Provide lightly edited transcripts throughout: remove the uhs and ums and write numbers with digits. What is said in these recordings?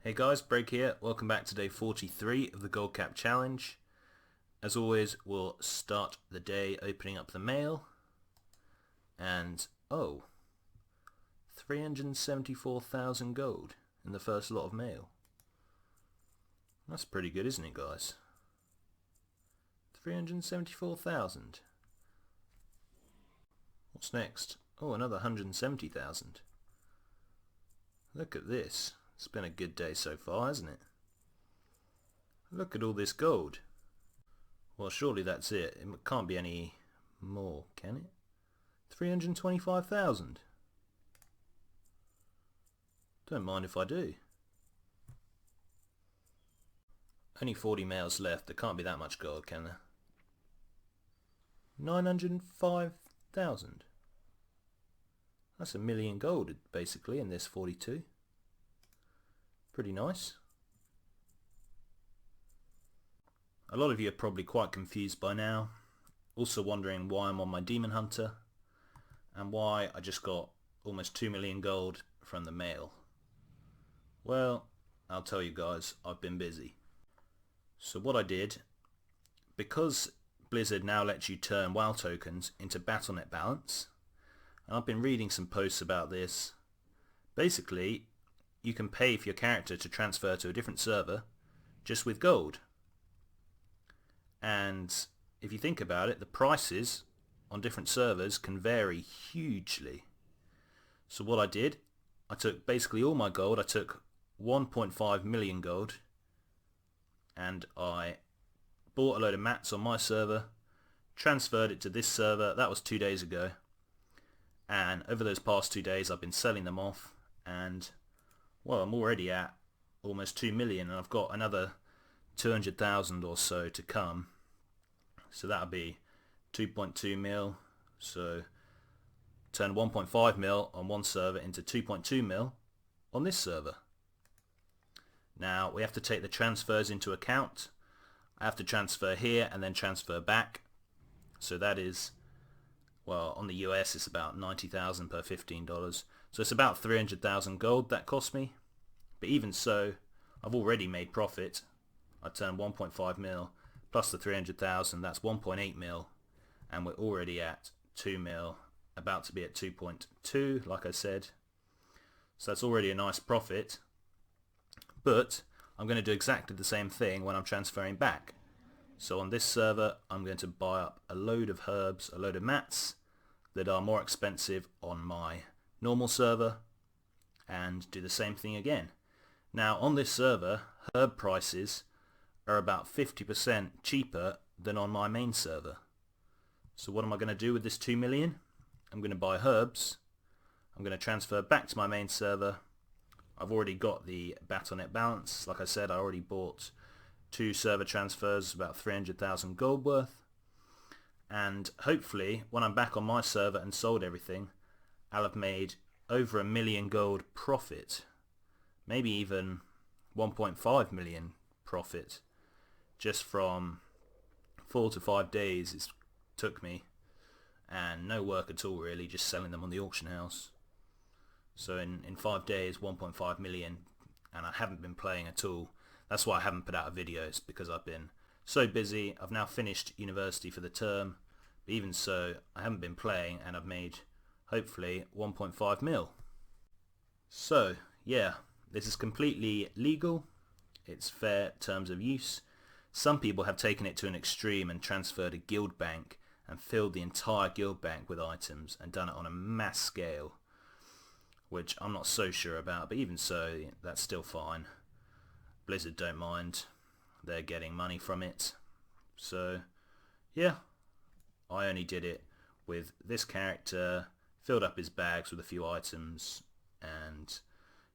Hey guys, Break here. Welcome back to day 43 of the Gold Cap Challenge. As always, we'll start the day opening up the mail. And, 374,000 gold in the first lot of mail. That's pretty good, isn't it, guys? 374,000. What's next? Oh, another 170,000. Look at this. It's been a good day so far, hasn't it? Look at all this gold. Well, surely that's it. It can't be any more, can it? 325,000. Don't mind if I do. Only 40 mails left. There can't be that much gold, can there? 905,000. That's a million gold, basically, in this 42. Pretty nice. A lot of you are probably quite confused by now, also wondering why I'm on my Demon Hunter and why I just got almost 2 million gold from the mail. Well, I'll tell you guys, I've been busy. So what I did, because Blizzard now lets you turn WoW tokens into Battle.net balance, and I've been reading some posts about this, basically you can pay for your character to transfer to a different server just with gold. And if you think about it, the prices on different servers can vary hugely. So what I did, I took basically all my gold. I took 1.5 million gold and I bought a load of mats on my server, transferred it to this server. That was 2 days ago. And over those past 2 days I've been selling them off, and well, I'm already at almost 2 million, and I've got another 200,000 or so to come. So that'll be 2.2 mil. So turn 1.5 mil on one server into 2.2 mil on this server. Now we have to take the transfers into account. I have to transfer here and then transfer back. So that is, well, on the US it's about 90,000 per $15. So it's about 300,000 gold that cost me. But even so, I've already made profit. I turned 1.5 mil plus the 300,000, that's 1.8 mil. And we're already at 2 mil, about to be at 2.2, like I said. So that's already a nice profit. But I'm going to do exactly the same thing when I'm transferring back. So on this server, I'm going to buy up a load of herbs, a load of mats that are more expensive on my normal server, and do the same thing again. Now on this server, herb prices are about 50% cheaper than on my main server. So what am I going to do with this 2 million? I'm going to buy herbs. I'm going to transfer back to my main server. I've already got the Battle.net balance. Like I said, I already bought 2 server transfers, about 300,000 gold worth. And hopefully, when I'm back on my server and sold everything, I'll have made over 1 million gold profit. Maybe even 1.5 million profit just from 4 to 5 days it took me, and no work at all really, just selling them on the auction house. So in 5 days 1.5 million, and I haven't been playing at all. That's why I haven't put out videos, because I've been so busy. I've now finished university for the term, but even so I haven't been playing, and I've made hopefully 1.5 mil. So yeah, this is completely legal. It's fair terms of use. Some people have taken it to an extreme and transferred a guild bank and filled the entire guild bank with items and done it on a mass scale, which I'm not so sure about, but even so, that's still fine. Blizzard don't mind. They're getting money from it. So yeah, I only did it with this character, filled up his bags with a few items and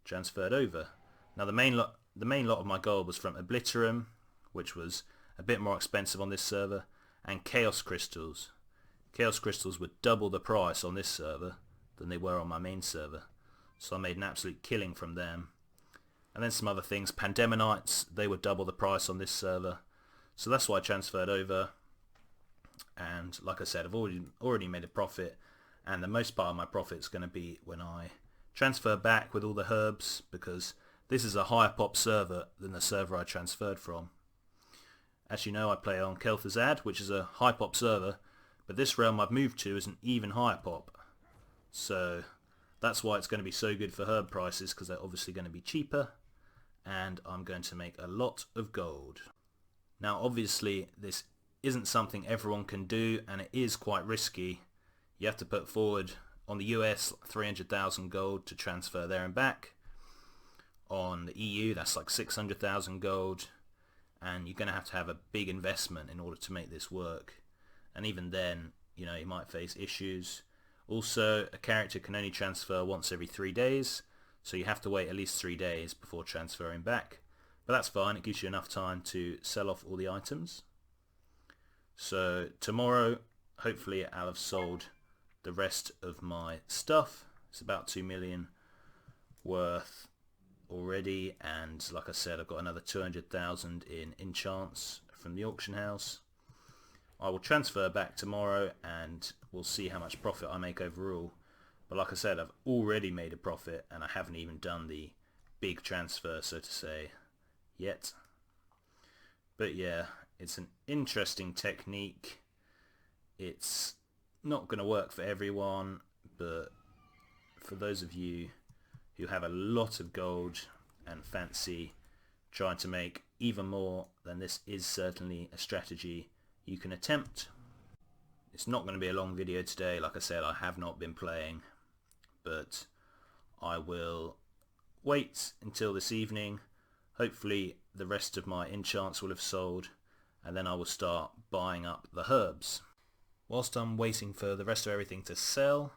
transferred over. Now the main lot of my gold was from Obliterum, which was a bit more expensive on this server, and Chaos Crystals. Chaos Crystals were double the price on this server than they were on my main server, so I made an absolute killing from them. And then some other things, Pandemonites, they were double the price on this server, so that's why I transferred over. And like I said, I've already made a profit, and the most part of my profit is going to be when I transfer back with all the herbs, because this is a higher pop server than the server I transferred from. As you know, I play on Kel'Thuzad, which is a high pop server, but this realm I've moved to is an even higher pop. So that's why it's going to be so good for herb prices, because they're obviously going to be cheaper, and I'm going to make a lot of gold. Now obviously this isn't something everyone can do, and it is quite risky. You have to put forward, on the US, 300,000 gold to transfer there and back. On the EU, that's like 600,000 gold, and you're going to have a big investment in order to make this work. And even then, you know, you might face issues. Also, a character can only transfer once every 3 days, so you have to wait at least 3 days before transferring back. But that's fine, it gives you enough time to sell off all the items. So tomorrow, hopefully I'll have sold the rest of my stuff. It's about 2 million worth already, and like I said, I've got another 200,000 in enchants from the auction house. I will transfer back tomorrow and we'll see how much profit I make overall. But like I said, I've already made a profit and I haven't even done the big transfer, so to say, yet. But yeah, it's an interesting technique. It's not going to work for everyone, but for those of you who have a lot of gold and fancy trying to make even more, then this is certainly a strategy you can attempt. It's not going to be a long video today. Like I said, I have not been playing, but I will wait until this evening. Hopefully the rest of my enchants will have sold, and then I will start buying up the herbs. Whilst I'm waiting for the rest of everything to sell,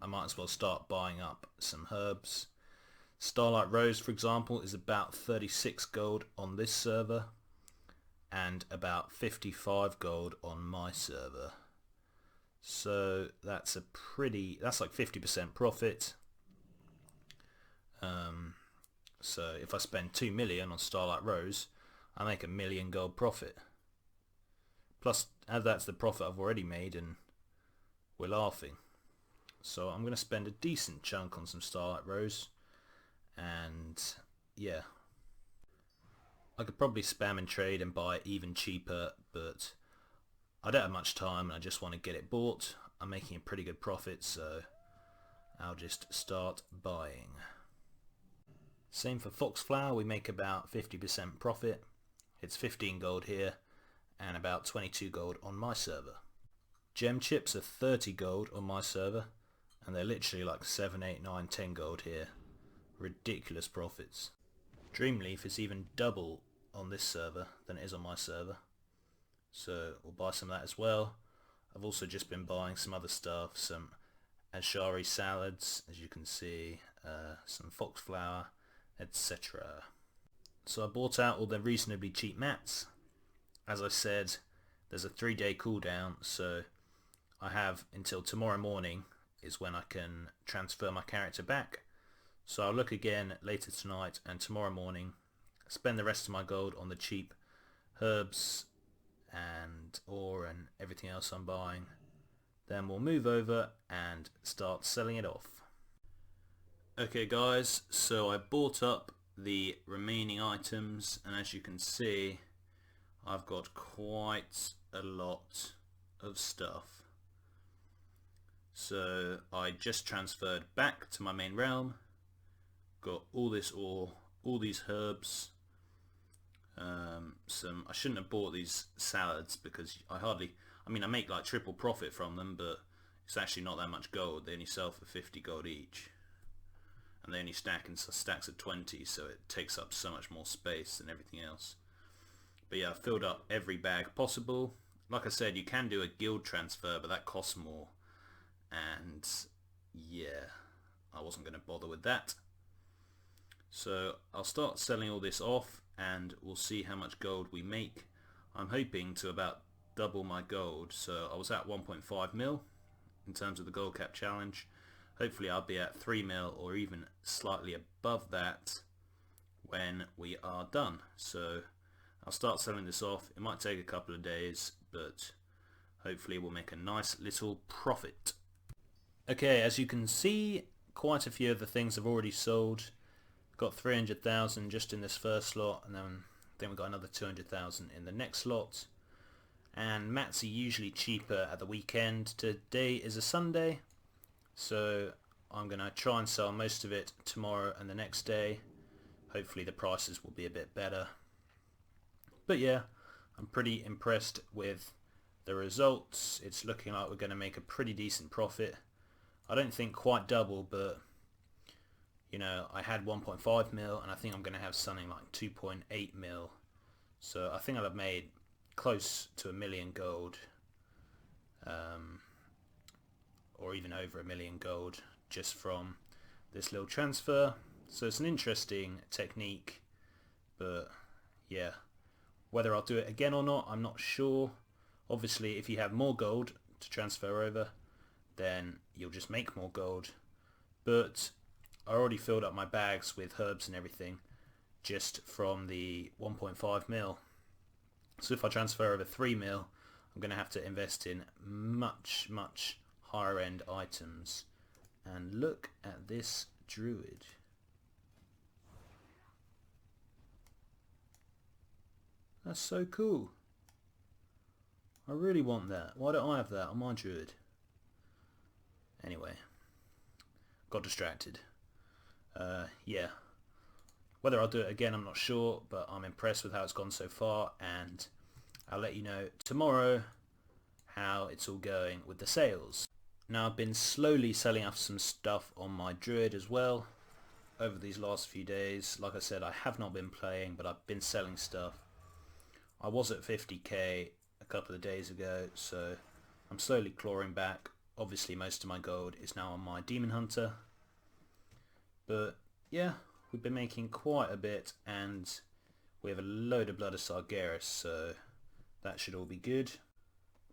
I might as well start buying up some herbs. Starlight Rose, for example, is about 36 gold on this server and about 55 gold on my server. So that's like 50% profit. So if I spend 2 million on Starlight Rose, I make $1 million gold profit. Plus, that's the profit I've already made, and we're laughing. So I'm going to spend a decent chunk on some Starlight Rose, and yeah. I could probably spam and trade and buy it even cheaper, but I don't have much time and I just want to get it bought. I'm making a pretty good profit, so I'll just start buying. Same for Foxflower, we make about 50% profit. It's 15 gold here and about 22 gold on my server. Gem chips are 30 gold on my server, and they're literally like 7, 8, 9, 10 gold here. Ridiculous profits. Dreamleaf is even double on this server than it is on my server, so we'll buy some of that as well. I've also just been buying some other stuff, some Ashari salads, as you can see, some Foxflower, etc. So I bought out all the reasonably cheap mats. As I said, there's a 3-day cooldown, so I have until tomorrow morning is when I can transfer my character back. So I'll look again later tonight and tomorrow morning, spend the rest of my gold on the cheap herbs and ore and everything else I'm buying. Then we'll move over and start selling it off. Okay guys, so I bought up the remaining items, and as you can see, I've got quite a lot of stuff. So I just transferred back to my main realm, got all this ore, all these herbs, I shouldn't have bought these salads because I make like triple profit from them, but it's actually not that much gold. They only sell for 50 gold each, and they only stack in stacks of 20, so it takes up so much more space than everything else. But yeah, I filled up every bag possible. Like I said, you can do a guild transfer, but that costs more, and yeah, I wasn't going to bother with that. So I'll start selling all this off and we'll see how much gold we make. I'm hoping to about double my gold, so I was at 1.5 mil in terms of the gold cap challenge. Hopefully I'll be at 3 mil or even slightly above that when we are done. So I'll start selling this off. It might take a couple of days, but hopefully we'll make a nice little profit. Okay, as you can see, quite a few of the things I've already sold. Got 300,000 just in this first slot, and then we got another 200,000 in the next slot. And mats are usually cheaper at the weekend. Today is a Sunday, so I'm going to try and sell most of it tomorrow and the next day. Hopefully the prices will be a bit better. But yeah, I'm pretty impressed with the results. It's looking like we're going to make a pretty decent profit. I don't think quite double, but you know, I had 1.5 mil and I think I'm going to have something like 2.8 mil. So I think I'll have made close to $1 million gold, or even over $1 million gold just from this little transfer. So it's an interesting technique, but yeah, whether I'll do it again or not, I'm not sure. Obviously, if you have more gold to transfer over, then you'll just make more gold. But I already filled up my bags with herbs and everything just from the 1.5 mil. So if I transfer over 3 mil, I'm going to have to invest in much higher end items. And look at this druid. That's so cool. I really want that. Why don't I have that on my druid? Anyway, got distracted. Yeah. Whether I'll do it again, I'm not sure, but I'm impressed with how it's gone so far, and I'll let you know tomorrow how it's all going with the sales. Now, I've been slowly selling off some stuff on my druid as well over these last few days. Like I said, I have not been playing, but I've been selling stuff. I was at 50k a couple of days ago, so I'm slowly clawing back. Obviously, most of my gold is now on my demon hunter, but yeah, we've been making quite a bit, and we have a load of blood of Sargeras, so that should all be good.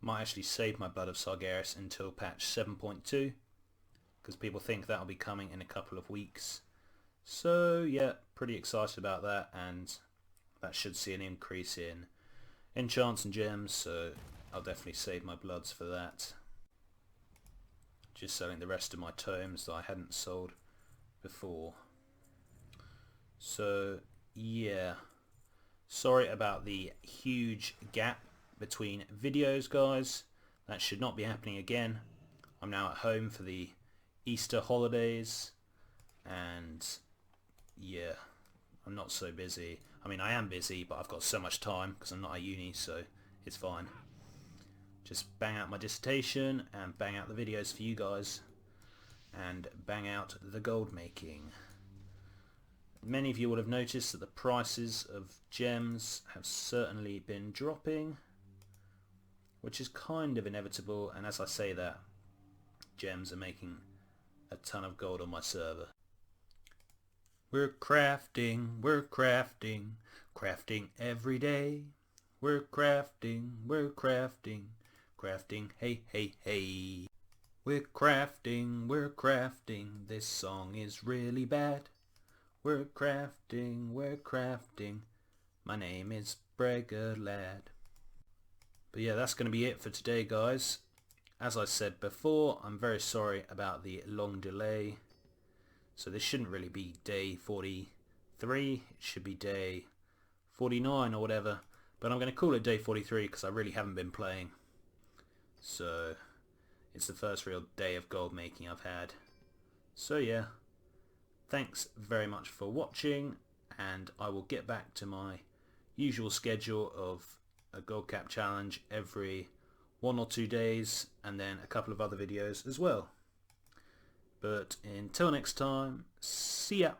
Might actually save my blood of Sargeras until patch 7.2, because people think that'll be coming in a couple of weeks. So yeah, pretty excited about that, and that should see an increase in enchants and gems, so I'll definitely save my bloods for that. Just selling the rest of my tomes that I hadn't sold before. So yeah, sorry about the huge gap between videos, guys. That should not be happening again. I'm now at home for the Easter holidays, and yeah, I'm not so busy. I mean, I am busy, but I've got so much time because I'm not at uni, so it's fine. Just bang out my dissertation and bang out the videos for you guys, and bang out the gold making. Many of you will have noticed that the prices of gems have certainly been dropping, which is kind of inevitable, and as I say that, gems are making a ton of gold on my server. We're crafting, crafting every day. We're crafting, crafting, hey, hey, hey. We're crafting, this song is really bad. We're crafting, my name is Brega Lad. But yeah, that's going to be it for today, guys. As I said before, I'm very sorry about the long delay. So this shouldn't really be day 43, it should be day 49 or whatever. But I'm going to call it day 43 because I really haven't been playing. So it's the first real day of gold making I've had. So yeah, thanks very much for watching, and I will get back to my usual schedule of a gold cap challenge every 1 or 2 days, and then a couple of other videos as well. But until next time, see ya!